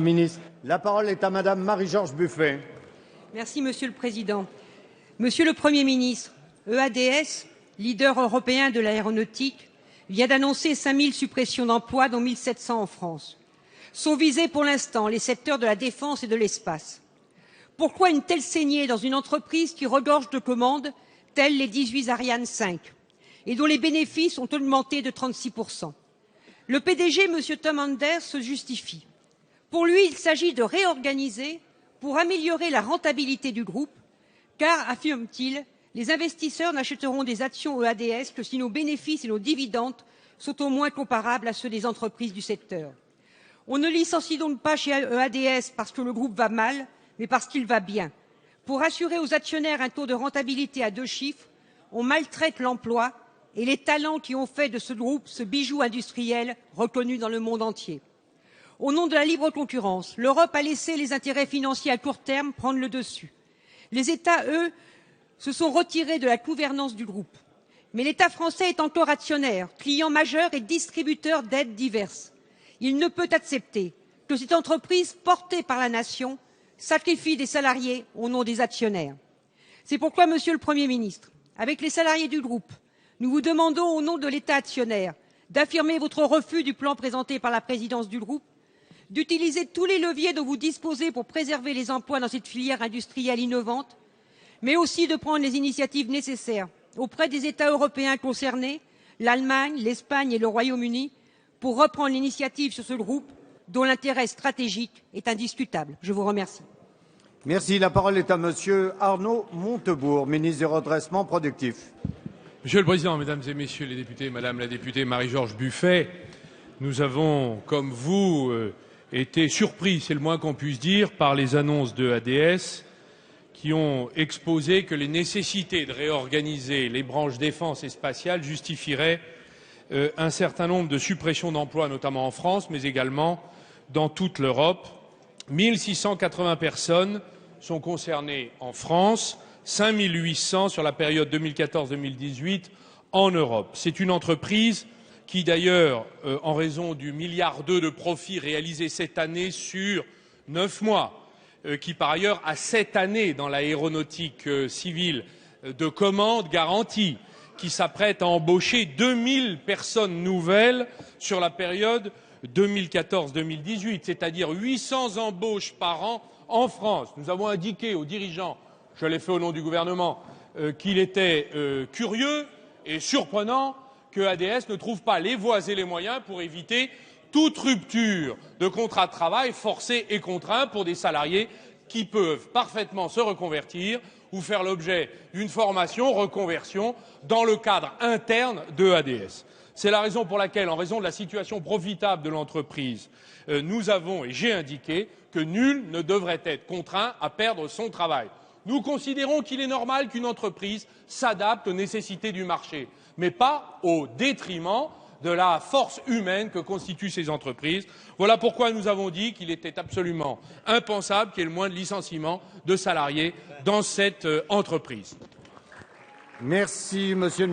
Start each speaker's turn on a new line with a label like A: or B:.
A: Ministre, la parole est à Madame Marie-Georges Buffet.
B: Merci, Monsieur le Président. Monsieur le Premier ministre, EADS, leader européen de l'aéronautique, vient d'annoncer 5000 suppressions d'emplois, dont 1700 en France. Sont visés pour l'instant les secteurs de la défense et de l'espace. Pourquoi une telle saignée dans une entreprise qui regorge de commandes, telles les 18 Ariane 5, et dont les bénéfices ont augmenté de 36%? Le PDG, M. Tom Enders, se justifie. Pour lui, il s'agit de réorganiser pour améliorer la rentabilité du groupe, car, affirme-t-il, les investisseurs n'achèteront des actions EADS que si nos bénéfices et nos dividendes sont au moins comparables à ceux des entreprises du secteur. On ne licencie donc pas chez EADS parce que le groupe va mal, mais parce qu'il va bien. Pour assurer aux actionnaires un taux de rentabilité à 2 chiffres, on maltraite l'emploi et les talents qui ont fait de ce groupe ce bijou industriel reconnu dans le monde entier. Au nom de la libre concurrence, l'Europe a laissé les intérêts financiers à court terme prendre le dessus. Les États, eux, se sont retirés de la gouvernance du groupe. Mais l'État français est encore actionnaire, client majeur et distributeur d'aides diverses. Il ne peut accepter que cette entreprise portée par la nation sacrifie des salariés au nom des actionnaires. C'est pourquoi, Monsieur le Premier ministre, avec les salariés du groupe, nous vous demandons au nom de l'État actionnaire d'affirmer votre refus du plan présenté par la présidence du groupe, d'utiliser tous les leviers dont vous disposez pour préserver les emplois dans cette filière industrielle innovante, mais aussi de prendre les initiatives nécessaires auprès des États européens concernés, l'Allemagne, l'Espagne et le Royaume-Uni, pour reprendre l'initiative sur ce groupe dont l'intérêt stratégique est indiscutable. Je vous remercie.
A: Merci. La parole est à Monsieur Arnaud Montebourg, ministre du Redressement productif.
C: Monsieur le Président, Mesdames et Messieurs les députés, Madame la députée Marie-Georges Buffet, nous avons, comme vous, été surpris, c'est le moins qu'on puisse dire, par les annonces de ADS qui ont exposé que les nécessités de réorganiser les branches défense et spatiale justifieraient un certain nombre de suppressions d'emplois, notamment en France, mais également dans toute l'Europe. 1680 personnes sont concernées en France, 5800 sur la période 2014-2018 en Europe. C'est une entreprise qui, d'ailleurs, en raison du milliard de profits réalisés cette année sur 9 mois, qui, par ailleurs, a 7 années dans l'aéronautique civile de commandes garanties, qui s'apprête à embaucher 2000 personnes nouvelles sur la période 2014-2018, c'est-à-dire 800 embauches par an en France. Nous avons indiqué aux dirigeants, je l'ai fait au nom du gouvernement, qu'il était curieux et surprenant que ADS ne trouve pas les voies et les moyens pour éviter toute rupture de contrat de travail forcé et contraint pour des salariés qui peuvent parfaitement se reconvertir ou faire l'objet d'une formation, reconversion, dans le cadre interne de ADS. C'est la raison pour laquelle, en raison de la situation profitable de l'entreprise, nous avons, et j'ai indiqué, que nul ne devrait être contraint à perdre son travail. Nous considérons qu'il est normal qu'une entreprise s'adapte aux nécessités du marché, mais pas au détriment de la force humaine que constituent ces entreprises. Voilà pourquoi nous avons dit qu'il était absolument impensable qu'il y ait le moins de licenciements de salariés dans cette entreprise.
A: Merci, Monsieur le